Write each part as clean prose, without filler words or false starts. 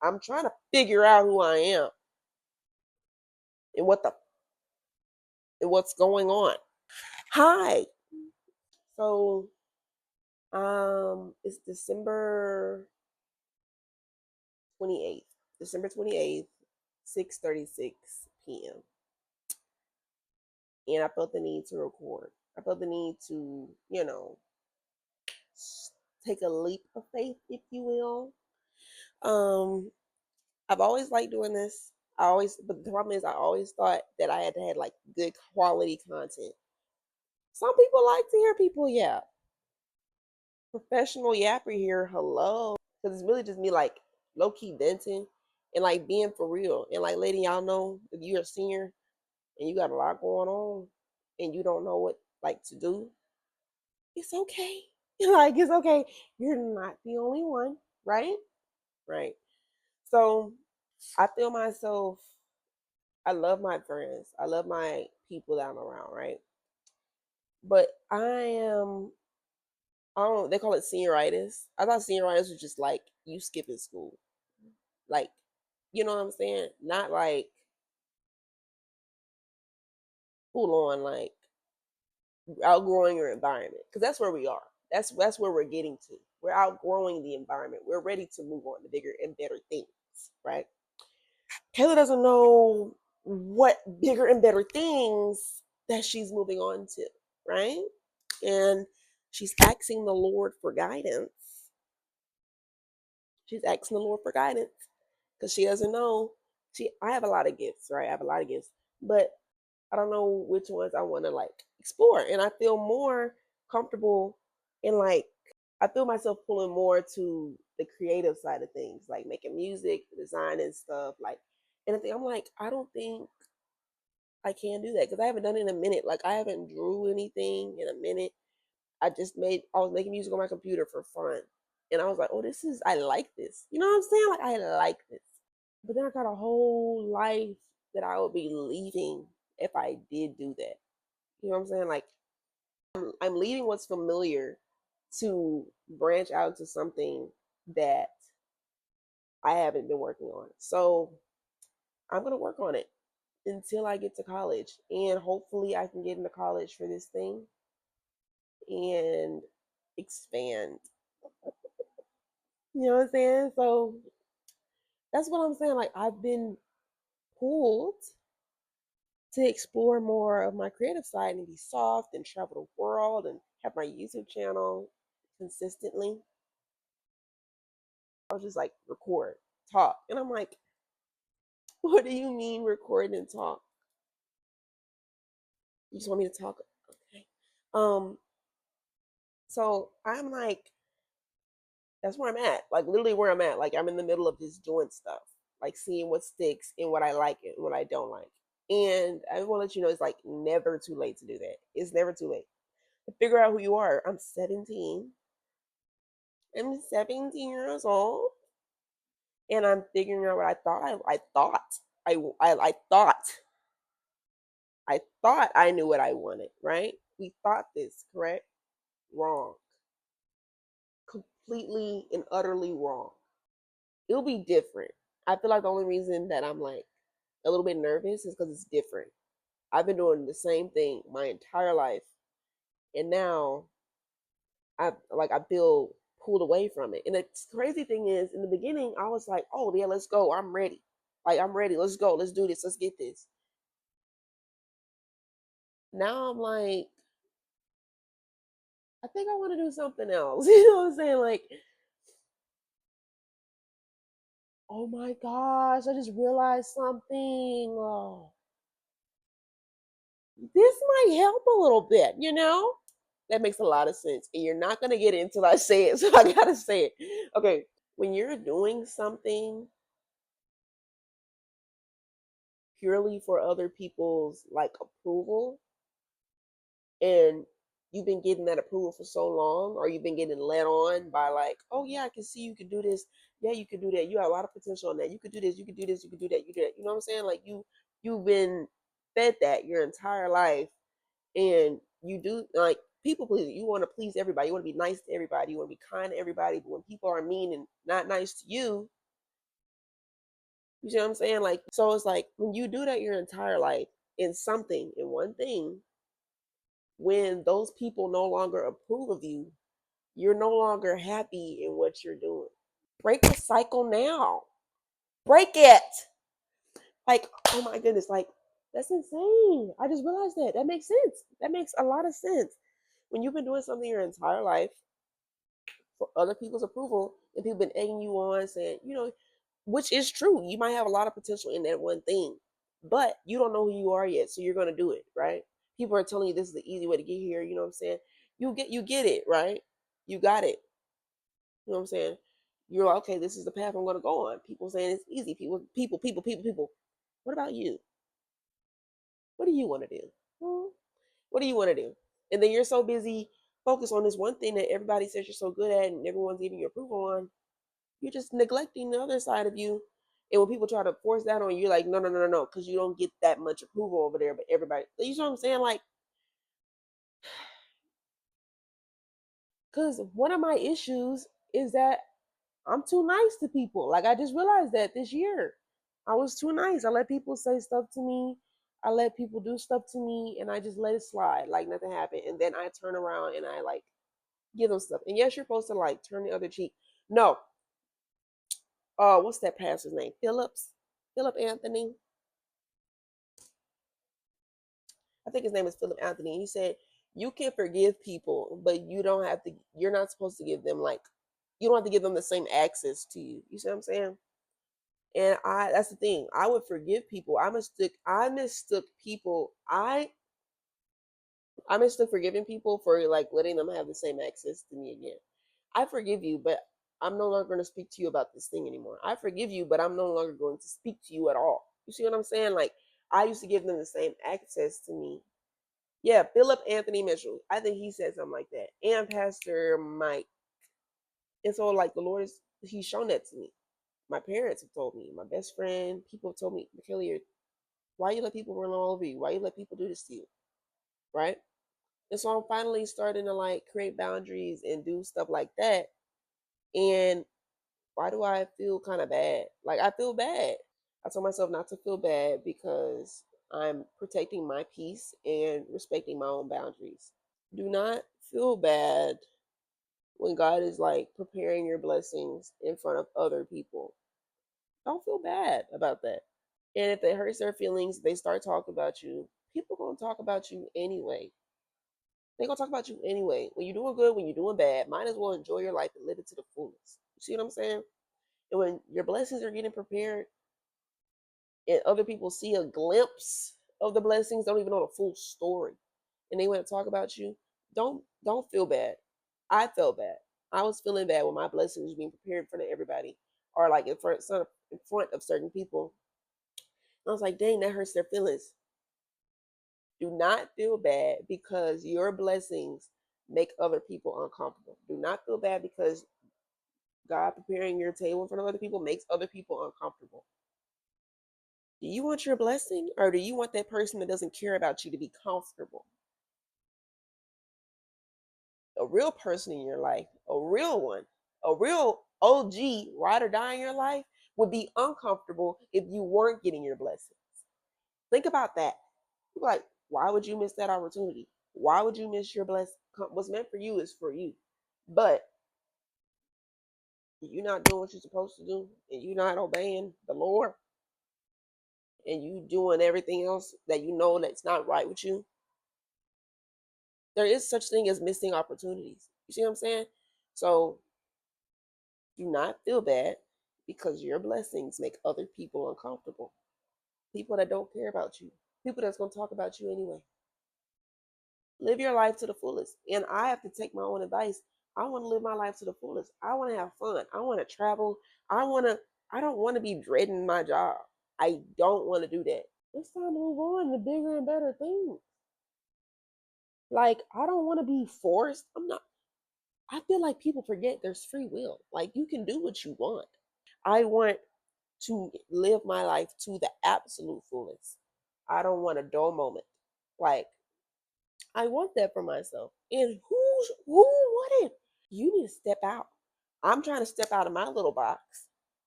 I'm trying to figure out who I am and what's going on. Hi. So it's December 28th. December 28th, 6:36 p.m. And I felt the need to record. I felt the need to, take a leap of faith, if you will. Um, I've always liked doing this. But the problem is, I always thought that I had to have like good quality content. Some people like to hear people yap. Professional yapper here, hello. Because it's really just me like low key venting and like being for real. And like letting y'all know if you're a senior and you got a lot going on and you don't know what like to do, it's okay. Like it's okay. You're not the only one, right? Right. So I feel myself, I love my friends. I love my people that I'm around, right? But I don't, they call it senioritis. I thought senioritis was just like you skipping school. Like, you know what I'm saying? Not like full on like outgrowing your environment. Because that's where we are. That's where we're getting to. We're outgrowing the environment. We're ready to move on to bigger and better things, right? Kayla doesn't know what bigger and better things that she's moving on to, right? And she's asking the Lord for guidance. She's asking the Lord for guidance because she doesn't know. I have a lot of gifts, right? I have a lot of gifts, but I don't know which ones I want to like explore. And I feel more comfortable in like, I feel myself pulling more to the creative side of things, like making music, design and stuff. Like, and I'm like, I don't think I can do that because I haven't done it in a minute. Like, I haven't drew anything in a minute. I was making music on my computer for fun. And I was like, oh, I like this. You know what I'm saying? Like, I like this. But then I got a whole life that I would be leaving if I did do that. You know what I'm saying? Like, I'm leaving what's familiar to branch out to something that I haven't been working on. So I'm going to work on it until I get to college. And hopefully I can get into college for this thing and expand. You know what I'm saying? So that's what I'm saying. Like, I've been pulled to explore more of my creative side and be soft and travel the world and have my YouTube channel consistently. I was just like record, talk. And I'm like, what do you mean record and talk? You just want me to talk? Okay. Um, so I'm like, that's where I'm at. Like literally where I'm at. Like I'm in the middle of just doing stuff. Like seeing what sticks and what I like and what I don't like. And I want to let you know it's like never too late to do that. It's never too late to figure out who you are. I'm 17. I'm 17 years old, and I'm figuring out what I thought I knew what I wanted. Right? We thought this, correct? Wrong. Completely and utterly wrong. It'll be different. I feel like the only reason that I'm like a little bit nervous is because it's different. I've been doing the same thing my entire life, and now I feel pulled away from it. And the crazy thing is, in the beginning, I was like, "Oh yeah, let's go. I'm ready. Like I'm ready. Let's go. Let's do this. Let's get this." Now I'm like, I think I want to do something else. You know what I'm saying? Like, oh my gosh, I just realized something. Oh, this might help a little bit. You know? That makes a lot of sense. And you're not gonna get it until I say it, so I gotta say it. Okay, when you're doing something purely for other people's like approval and you've been getting that approval for so long or you've been getting led on by like, oh yeah, I can see you could do this, yeah, you could do that, you have a lot of potential on that, you could do this, you could do this, you could do that, you do that, you know what I'm saying? Like you've been fed that your entire life, and you do like people please, you want to please everybody, you want to be nice to everybody, you want to be kind to everybody, but when people are mean and not nice to you, You see what I'm saying? Like, so it's like when you do that your entire life in something, in one thing, when those people no longer approve of you, you're no longer happy in what you're doing. Break the cycle now. Break it. Like, oh my goodness, like that's insane. I just realized that. That makes sense. That makes a lot of sense. When you've been doing something your entire life for other people's approval and people been egging you on saying, which is true. You might have a lot of potential in that one thing, but you don't know who you are yet, so you're gonna do it, right? People are telling you this is the easy way to get here, you know what I'm saying? You get it, right? You got it. You know what I'm saying? You're like, okay, this is the path I'm gonna go on. People saying it's easy. People. What about you? What do you want to do? Hmm? What do you want to do? And then you're so busy focused on this one thing that everybody says you're so good at and everyone's giving you approval on, you're just neglecting the other side of you. And when people try to force that on you, you're like, no, no, no, no, no, because you don't get that much approval over there. But everybody, you know what I'm saying? Like, because one of my issues is that I'm too nice to people. Like, I just realized that this year. I was too nice. I let people say stuff to me. I let people do stuff to me, and I just let it slide like nothing happened. And then I turn around and I like give them stuff. And yes, you're supposed to like turn the other cheek. No, what's that pastor's name? Philip Anthony. I think his name is Philip Anthony. He said you can forgive people, but you don't have to. You're not supposed to give them like you don't have to give them the same access to you. You see what I'm saying? And that's the thing. I would forgive people. I mistook people. I mistook forgiving people for like letting them have the same access to me again. I forgive you, but I'm no longer going to speak to you about this thing anymore. I forgive you, but I'm no longer going to speak to you at all. You see what I'm saying? Like I used to give them the same access to me. Yeah, Philip Anthony Mitchell. I think he said something like that. And Pastor Mike. And so like the Lord is he's shown that to me. My parents have told me, my best friend, people have told me, Michaela, why you let people run all over you? Why you let people do this to you? Right? And so I'm finally starting to like create boundaries and do stuff like that. And why do I feel kind of bad? Like I feel bad. I told myself not to feel bad because I'm protecting my peace and respecting my own boundaries. Do not feel bad when God is like preparing your blessings in front of other people. Don't feel bad about that. And if it hurts their feelings, they start talking about you. People gonna talk about you anyway. They gonna talk about you anyway. When you're doing good, when you're doing bad, might as well enjoy your life and live it to the fullest. You see what I'm saying? And when your blessings are getting prepared, and other people see a glimpse of the blessings, don't even know the full story, and they want to talk about you, don't feel bad. I felt bad. I was feeling bad when my blessings was being prepared in front of everybody, or like in front of certain people. I was like, dang, that hurts their feelings. Do not feel bad because your blessings make other people uncomfortable. Do not feel bad because God preparing your table in front of other people makes other people uncomfortable. Do you want your blessing or do you want that person that doesn't care about you to be comfortable? A real person in your life, a real one, a real OG ride or die in your life would be uncomfortable if you weren't getting your blessings. Think about that. Like, why would you miss that opportunity? Why would you miss your blessing? What's meant for you is for you. But you're not doing what you're supposed to do, and you're not obeying the Lord, and you doing everything else that you know that's not right with you, there is such thing as missing opportunities. You see what I'm saying? So do not feel bad because your blessings make other people uncomfortable. People that don't care about you, people that's going to talk about you anyway. Live your life to the fullest. And I have to take my own advice. I want to live my life to the fullest. I want to have fun. I want to travel. I don't want to be dreading my job. I don't want to do that. It's time to move on to bigger and better things. Like, I don't want to be forced. I feel like people forget there's free will. Like, you can do what you want. I want to live my life to the absolute fullest. I don't want a dull moment. Like, I want that for myself. And who wouldn't? You need to step out. I'm trying to step out of my little box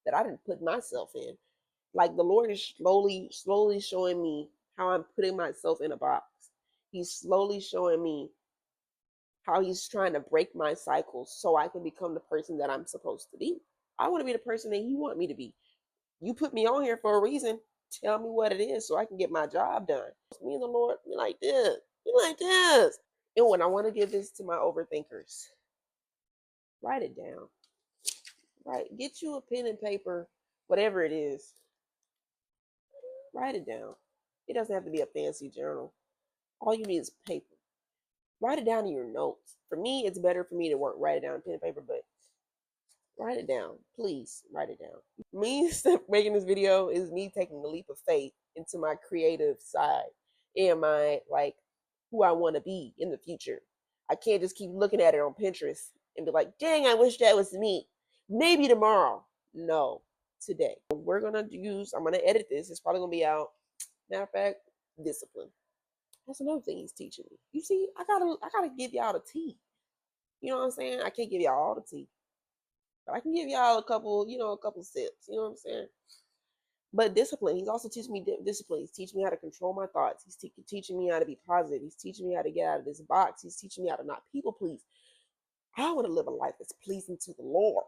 that I didn't put myself in. Like the Lord is slowly showing me how I'm putting myself in a box. He's slowly showing me how he's trying to break my cycles so I can become the person that I'm supposed to be. I want to be the person that you want me to be. You put me on here for a reason. Tell me what it is so I can get my job done. Me and the Lord be like this. Be like this. And when I want to give this to my overthinkers, write it down. Right? Get you a pen and paper, whatever it is. Write it down. It doesn't have to be a fancy journal. All you need is paper. Write it down in your notes. For me, it's better for me to write it down in pen and paper, but write it down. Please write it down. Me making this video is me taking a leap of faith into my creative side and my like who I want to be in the future. I can't just keep looking at it on Pinterest and be like, dang, I wish that was me. Maybe tomorrow. No, today. I'm gonna edit this. It's probably gonna be out. Matter of fact, discipline. That's another thing he's teaching me. You see, I gotta give y'all the tea. You know what I'm saying? I can't give y'all all the tea. But I can give y'all a couple sips. You know what I'm saying? But discipline. He's also teaching me discipline. He's teaching me how to control my thoughts. He's teaching me how to be positive. He's teaching me how to get out of this box. He's teaching me how to not people please. I want to live a life that's pleasing to the Lord.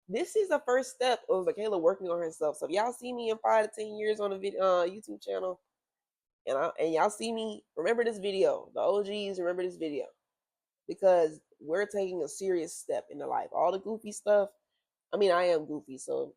This is the first step of Michaela working on herself. So if y'all see me in 5 to 10 years on a YouTube channel, and y'all see me, remember this video. The OGs, remember this video, because we're taking a serious step in the life. All the goofy stuff. I mean, I am goofy, so